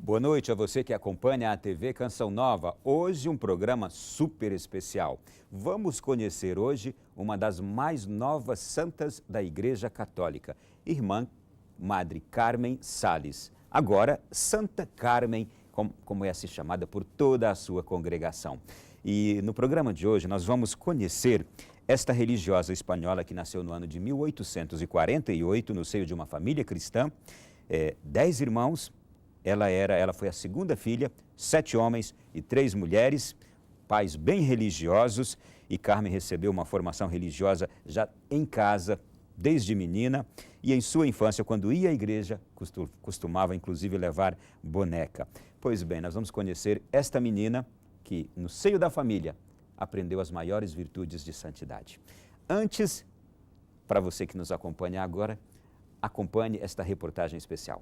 Boa noite a você que acompanha a TV Canção Nova. Hoje um programa super especial. Vamos conhecer hoje uma das mais novas santas da Igreja Católica, Irmã Madre Carmen Sales. Agora, Santa Carmen, como é assim chamada por toda a sua congregação. E no programa de hoje nós vamos conhecer esta religiosa espanhola que nasceu no ano de 1848 no seio de uma família cristã, 10 irmãos. Ela foi a segunda filha, 7 homens e 3 mulheres, pais bem religiosos, e Carmen recebeu uma formação religiosa já em casa, desde menina, e em sua infância, quando ia à igreja, costumava inclusive levar boneca. Pois bem, nós vamos conhecer esta menina que, no seio da família, aprendeu as maiores virtudes de santidade. Antes, para você que nos acompanha agora, acompanhe esta reportagem especial.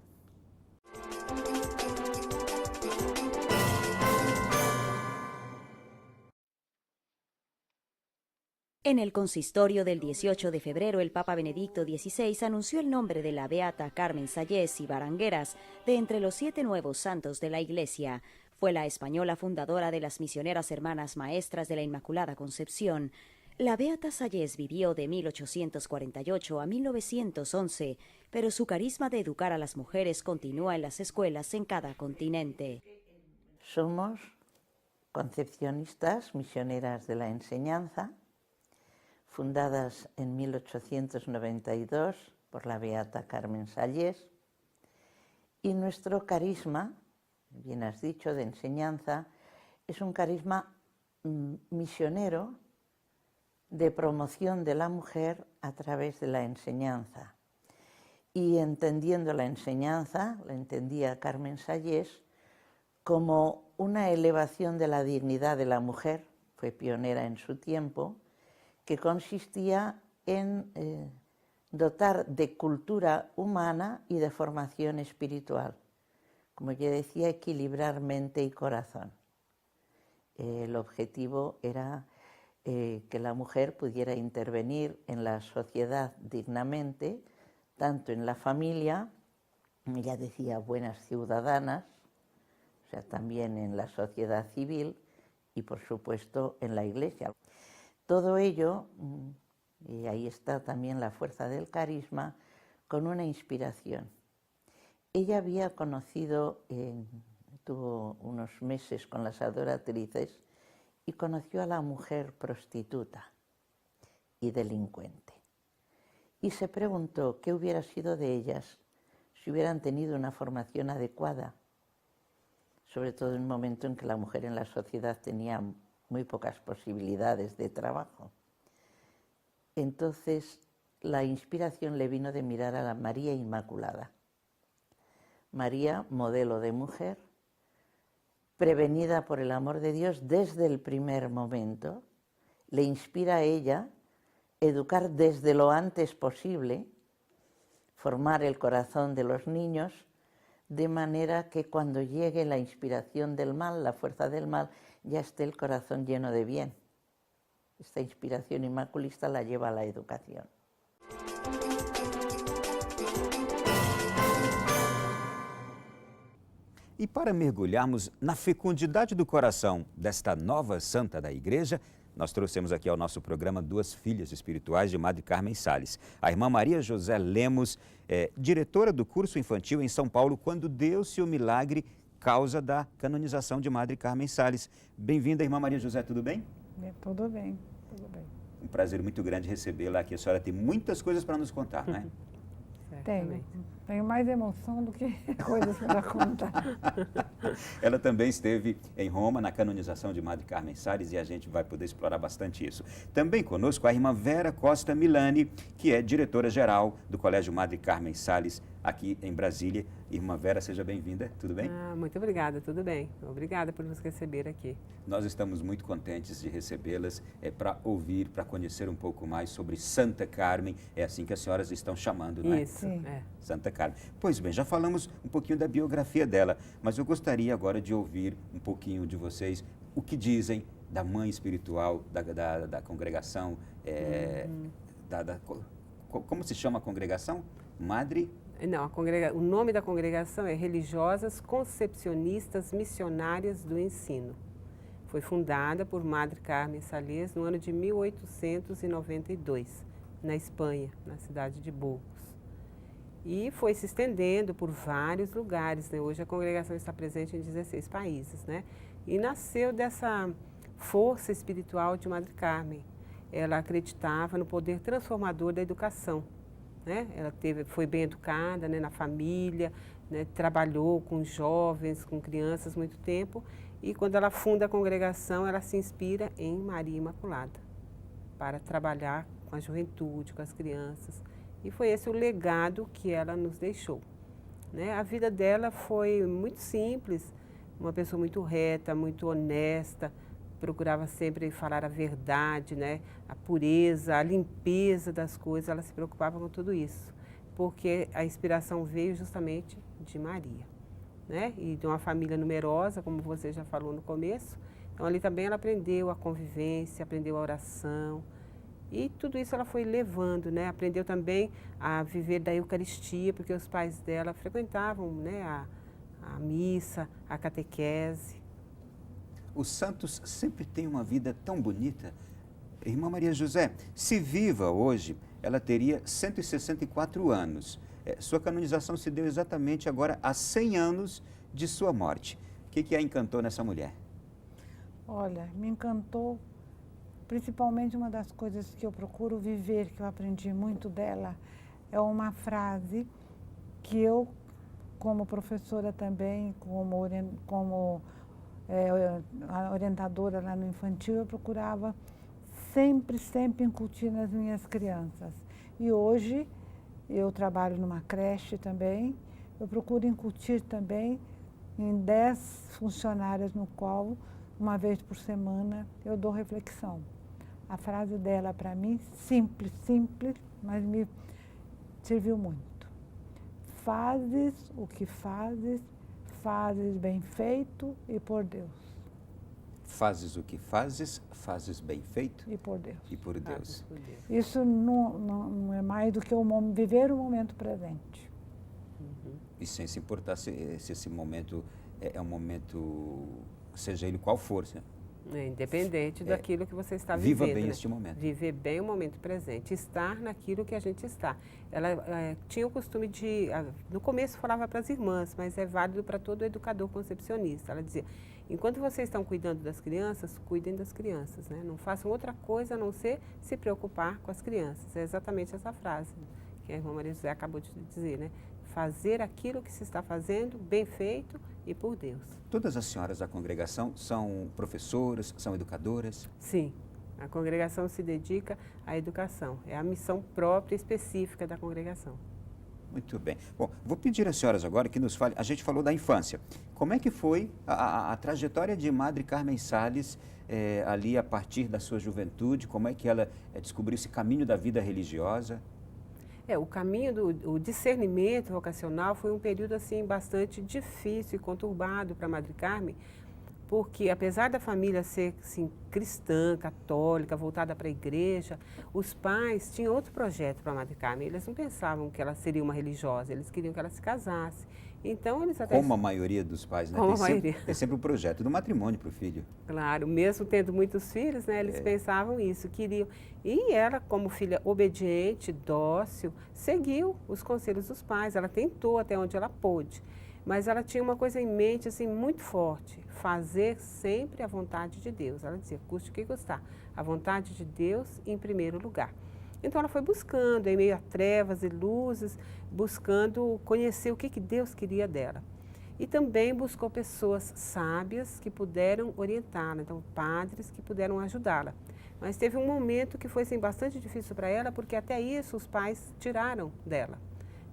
En el consistorio del 18 de febrero, el Papa Benedicto XVI anunció el nombre de la beata Carmen Sallés y Barangueras de entre los 7 nuevos santos de la Iglesia. Fue la española fundadora de las Misioneras Hermanas Maestras de la Inmaculada Concepción. La beata Sallés vivió de 1848 a 1911, pero su carisma de educar a las mujeres continúa en las escuelas en cada continente. Somos concepcionistas, misioneras de la enseñanza, fundadas en 1892 por la beata Carmen Sallés, y nuestro carisma, bien has dicho, de enseñanza, es un carisma misionero de promoción de la mujer a través de la enseñanza. Y entendiendo la enseñanza, la entendía Carmen Sallés como una elevación de la dignidad de la mujer, fue pionera en su tiempo, que consistía en dotar de cultura humana y de formación espiritual. Como yo decía, equilibrar mente y corazón. El objetivo era que la mujer pudiera intervenir en la sociedad dignamente, tanto en la familia, ella decía buenas ciudadanas, o sea, también en la sociedad civil y por supuesto en la Iglesia. Todo ello, y ahí está también la fuerza del carisma, con una inspiración. Ella había conocido, tuvo unos meses con las adoratrices y conoció a la mujer prostituta y delincuente. Y se preguntó qué hubiera sido de ellas si hubieran tenido una formación adecuada, sobre todo en un momento en que la mujer en la sociedad tenía muy pocas posibilidades de trabajo. Entonces la inspiración le vino de mirar a la María Inmaculada. María, modelo de mujer, prevenida por el amor de Dios desde el primer momento, le inspira a ella educar desde lo antes posible, formar el corazón de los niños, de manera que cuando llegue la inspiración del mal, la fuerza del mal, ya esté el corazón lleno de bien. Esta inspiración inmaculista la lleva a la educación. E para mergulharmos na fecundidade do coração desta nova santa da Igreja, nós trouxemos aqui ao nosso programa 2 filhas espirituais de Madre Carmen Sales. A irmã Maria José Lemos, diretora do curso infantil em São Paulo, quando deu-se o milagre causa da canonização de Madre Carmen Sales. Bem-vinda, irmã Maria José, tudo bem? Tudo bem, tudo bem. Um prazer muito grande recebê-la aqui. A senhora tem muitas coisas para nos contar, não é? Tenho mais emoção do que coisas para contar. Ela também esteve em Roma na canonização de Madre Carmen Sales e a gente vai poder explorar bastante isso. Também conosco a irmã Vera Costa Milani, que é diretora-geral do Colégio Madre Carmen Sales aqui em Brasília. Irmã Vera, seja bem-vinda, tudo bem? Muito obrigada, tudo bem. Obrigada por nos receber aqui. Nós estamos muito contentes de recebê-las para ouvir, para conhecer um pouco mais sobre Santa Carmen. É assim que as senhoras estão chamando, não é? Isso, é. Santa Carmen. Pois bem, já falamos um pouquinho da biografia dela, mas eu gostaria agora de ouvir um pouquinho de vocês o que dizem da mãe espiritual da congregação, como se chama a congregação? Madre... Não, o nome da congregação é Religiosas Concepcionistas Missionárias do Ensino. Foi fundada por Madre Carmen Sallés no ano de 1892, na Espanha, na cidade de Burgos. E foi se estendendo por vários lugares, né? Hoje a congregação está presente em 16 países, né? E nasceu dessa força espiritual de Madre Carmen. Ela acreditava no poder transformador da educação, né? Ela foi bem educada, né, na família, né? Trabalhou com jovens, com crianças muito tempo. E quando ela funda a congregação, ela se inspira em Maria Imaculada para trabalhar com a juventude, com as crianças. E foi esse o legado que ela nos deixou, né? A vida dela foi muito simples, uma pessoa muito reta, muito honesta, procurava sempre falar a verdade, né? A pureza, a limpeza das coisas, ela se preocupava com tudo isso, porque a inspiração veio justamente de Maria, né? E de uma família numerosa, como você já falou no começo. Então ali também ela aprendeu a convivência, aprendeu a oração. E tudo isso ela foi levando, né? Aprendeu também a viver da Eucaristia, porque os pais dela frequentavam, né, a missa, a catequese. Os santos sempre têm uma vida tão bonita. Irmã Maria José, se viva hoje, ela teria 164 anos. Sua canonização se deu exatamente agora há 100 anos de sua morte. O que a encantou nessa mulher? Olha, me encantou. Principalmente uma das coisas que eu procuro viver, que eu aprendi muito dela, é uma frase que eu, como professora também, como orientadora lá no infantil, eu procurava sempre incutir nas minhas crianças. E hoje eu trabalho numa creche também, eu procuro incutir também em 10 funcionárias no qual, uma vez por semana, eu dou reflexão. A frase dela, para mim, simples, mas me serviu muito. Fazes o que fazes, fazes bem feito e por Deus. Fazes o que fazes, fazes bem feito e por Deus. E por Deus. Isso não é mais do que viver o momento presente. E sem se importar se esse momento é um momento, seja ele qual for, né? Independente daquilo que você está viva vivendo. Viva bem, né? este momento. Viver bem o momento presente, estar naquilo que a gente está. Ela tinha o costume de, no começo falava para as irmãs, mas é válido para todo educador concepcionista. Ela dizia, enquanto vocês estão cuidando das crianças, cuidem das crianças, né? Não façam outra coisa a não ser se preocupar com as crianças. É exatamente essa frase que a irmã Maria José acabou de dizer, né? Fazer aquilo que se está fazendo, bem feito e por Deus. Todas as senhoras da congregação são professoras, são educadoras? Sim, a congregação se dedica à educação. É a missão própria específica da congregação. Muito bem. Bom, vou pedir às senhoras agora que nos falem, a gente falou da infância. Como é que foi a trajetória de Madre Carmen Sallés ali a partir da sua juventude? Como é que ela descobriu esse caminho da vida religiosa? O caminho do discernimento vocacional foi um período assim bastante difícil e conturbado para Madre Carmen, porque apesar da família ser assim, cristã, católica, voltada para a igreja, os pais tinham outro projeto para Madre Carmen. Eles não pensavam que ela seria uma religiosa, eles queriam que ela se casasse. Então eles até... Como a maioria dos pais, né? Tem sempre um projeto do matrimônio para o filho. Claro, mesmo tendo muitos filhos, né? Eles pensavam isso, queriam. E ela, como filha obediente, dócil, seguiu os conselhos dos pais. Ela tentou até onde ela pôde. Mas ela tinha uma coisa em mente, assim, muito forte. Fazer sempre a vontade de Deus. Ela dizia, custe o que custar. A vontade de Deus em primeiro lugar. Então ela foi buscando, em meio a trevas e luzes, buscando conhecer o que Deus queria dela. E também buscou pessoas sábias que puderam orientá-la, então padres que puderam ajudá-la. Mas teve um momento que foi assim, bastante difícil para ela, porque até isso os pais tiraram dela.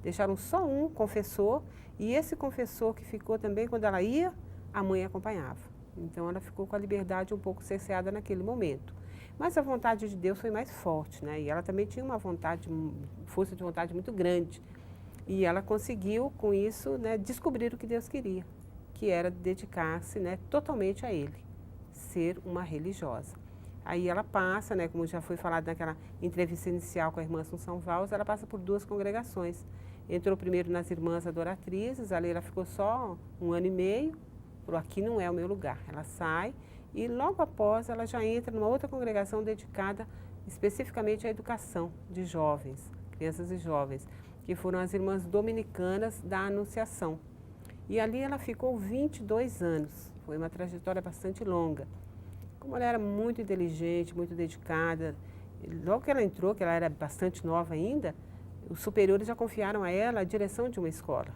Deixaram só um confessor, e esse confessor que ficou também, quando ela ia, a mãe acompanhava. Então ela ficou com a liberdade um pouco cerceada naquele momento. Mas a vontade de Deus foi mais forte, né? E ela também tinha uma força de vontade muito grande. E ela conseguiu, com isso, né, descobrir o que Deus queria, que era dedicar-se, né, totalmente a Ele, ser uma religiosa. Aí ela passa, né, como já foi falado naquela entrevista inicial com a irmã Assunção Valls, ela passa por 2 congregações. entrou primeiro nas Irmãs Adoratrizes, ali ela ficou só 1 ano e meio, falou, aqui não é o meu lugar. Ela sai e logo após ela já entra numa outra congregação dedicada especificamente à educação de jovens, crianças e jovens, que foram as Irmãs Dominicanas da Anunciação. E ali ela ficou 22 anos, foi uma trajetória bastante longa. Como ela era muito inteligente, muito dedicada, logo que ela entrou, que ela era bastante nova ainda, os superiores já confiaram a ela a direção de uma escola.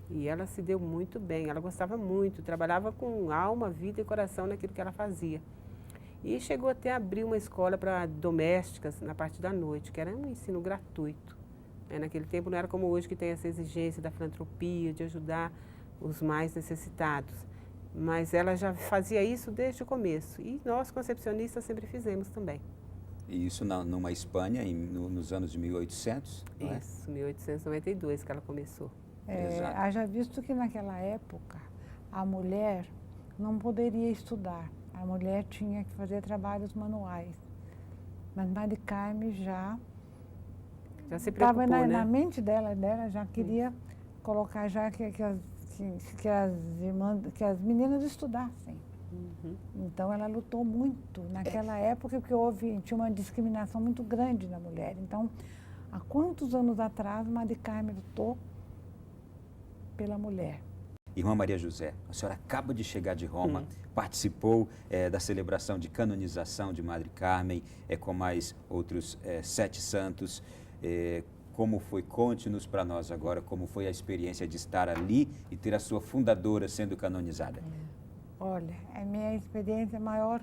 E ela se deu muito bem, ela gostava muito, trabalhava com alma, vida e coração naquilo que ela fazia. E chegou até a abrir uma escola para domésticas na parte da noite, que era um ensino gratuito. Naquele tempo não era como hoje, que tem essa exigência da filantropia, de ajudar os mais necessitados. Mas ela já fazia isso desde o começo. E nós, concepcionistas, sempre fizemos também. E isso numa Espanha, nos anos de 1800? Não é? Isso, 1892 que ela começou. Haja visto que naquela época a mulher não poderia estudar. A mulher tinha que fazer trabalhos manuais. Mas Madre Carmen já se preocupou, estava né? na mente dela já queria colocar já que as meninas estudassem. Então ela lutou muito naquela época, porque tinha uma discriminação muito grande na mulher. Então, há quantos anos atrás Madre Carmen lutou pela mulher? Irmã Maria José, a senhora acaba de chegar de Roma, participou da celebração de canonização de Madre Carmen, com mais outros 7 santos. Como foi? Conte-nos para nós agora como foi a experiência de estar ali e ter a sua fundadora sendo canonizada. Olha, a minha experiência maior,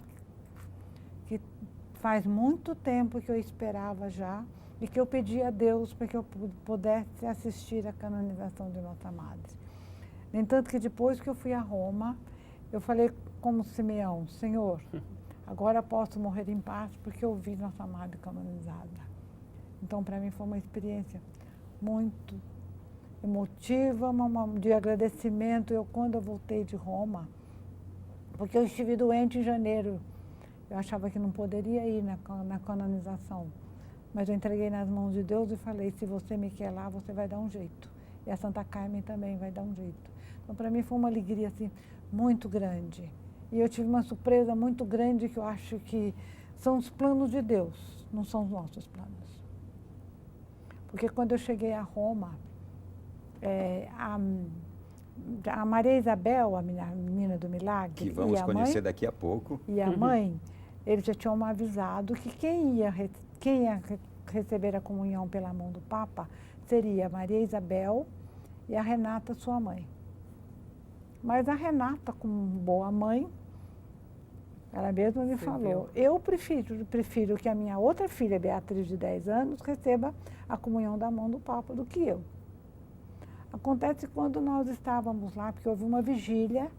que faz muito tempo que eu esperava já e que eu pedi a Deus para que eu pudesse assistir à canonização de Nossa Madre. No entanto, que depois que eu fui a Roma, eu falei como Simeão, Senhor, agora posso morrer em paz porque eu vi Nossa Madre canonizada. Então, para mim foi uma experiência muito emotiva, de agradecimento. Quando eu voltei de Roma, porque eu estive doente em janeiro, eu achava que não poderia ir na canonização. Mas eu entreguei nas mãos de Deus e falei, se você me quer lá, você vai dar um jeito. E a Santa Carmen também vai dar um jeito. Então, para mim foi uma alegria assim, muito grande. E eu tive uma surpresa muito grande, que eu acho que são os planos de Deus, não são os nossos planos. Porque quando eu cheguei a Roma, a Maria Isabel, a menina do milagre, que vamos conhecer daqui a pouco, e a mãe, eles já tinham avisado que quem ia receber a comunhão pela mão do Papa seria a Maria Isabel e a Renata, sua mãe. Mas a Renata, como boa mãe, ela mesma me falou, eu prefiro que a minha outra filha, Beatriz, de 10 anos, receba a comunhão da mão do Papa do que eu. Acontece quando nós estávamos lá, porque houve uma vigília,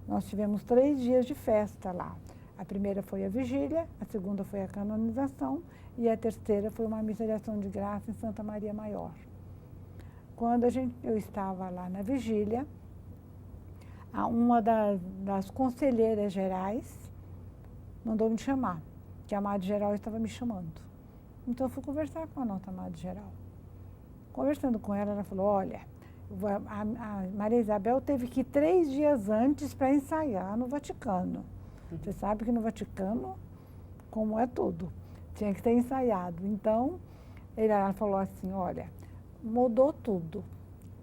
nós tivemos 3 dias de festa lá. A primeira foi a vigília, a segunda foi a canonização e a terceira foi uma missa de ação de graça em Santa Maria Maior. Quando eu estava lá na vigília, uma das conselheiras gerais mandou me chamar, que a Madre Geral estava me chamando. Então eu fui conversar com a nossa Madre Geral. Conversando com ela, ela falou, olha, a Maria Isabel teve que ir 3 dias antes para ensaiar no Vaticano. Você sabe que no Vaticano, como é tudo, tinha que ter ensaiado. Então, ela falou assim, olha, mudou tudo.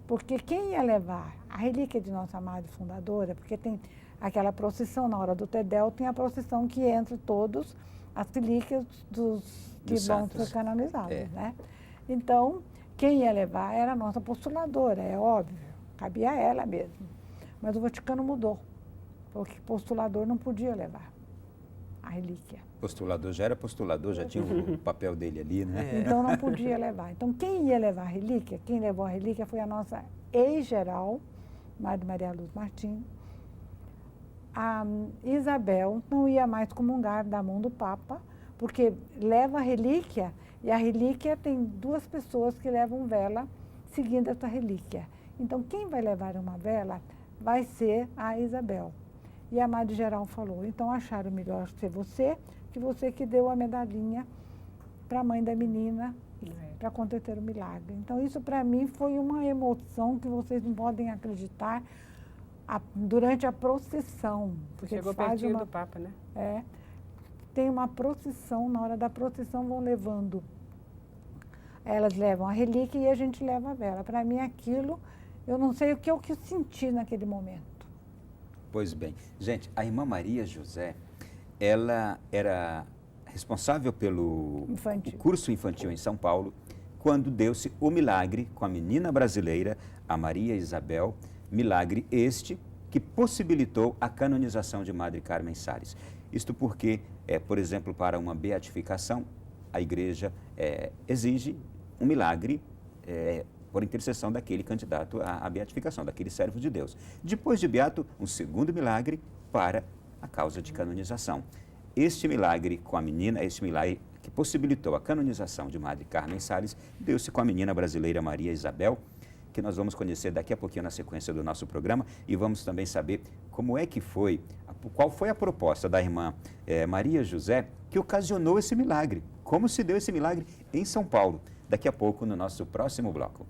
Porque quem ia levar a relíquia de Nossa Madre Fundadora, porque tem aquela procissão na hora do Tedel, tem a procissão que entra todos as relíquias que vão ser canonizadas, né? Então, quem ia levar era a nossa postuladora, é óbvio, cabia a ela mesmo. Mas o Vaticano mudou, porque postulador não podia levar a relíquia. Postulador já era postulador, já tinha o papel dele ali, né? Então não podia levar. Então quem ia levar a relíquia, quem levou a relíquia foi a nossa ex-geral, Madre Maria Luz Martins. A Isabel não ia mais comungar da mão do Papa, porque leva a relíquia, e a relíquia tem 2 pessoas que levam vela seguindo essa relíquia. Então, quem vai levar uma vela vai ser a Isabel. E a Madre Geral falou, então acharam melhor ser você, que deu a medalhinha para a mãe da menina para acontecer o milagre. Então, isso para mim foi uma emoção que vocês não podem acreditar durante a procissão. Porque chegou pertinho do Papa, né? É. Tem uma procissão, na hora da procissão vão levando, elas levam a relíquia e a gente leva a vela. Para mim aquilo, eu não sei o que eu senti naquele momento. Pois bem, gente, a irmã Maria José, ela era responsável pelo curso infantil em São Paulo, quando deu-se o milagre com a menina brasileira, a Maria Isabel, milagre este que possibilitou a canonização de Madre Carmen Salles. Isto porque, por exemplo, para uma beatificação, a igreja exige um milagre por intercessão daquele candidato à beatificação, daquele servo de Deus. Depois de beato, um segundo milagre para a causa de canonização. Este milagre com a menina, este milagre que possibilitou a canonização de Madre Carmen Salles, deu-se com a menina brasileira Maria Isabel, que nós vamos conhecer daqui a pouquinho na sequência do nosso programa, e vamos também saber como é que foi, qual foi a proposta da irmã Maria José que ocasionou esse milagre, como se deu esse milagre em São Paulo, daqui a pouco no nosso próximo bloco.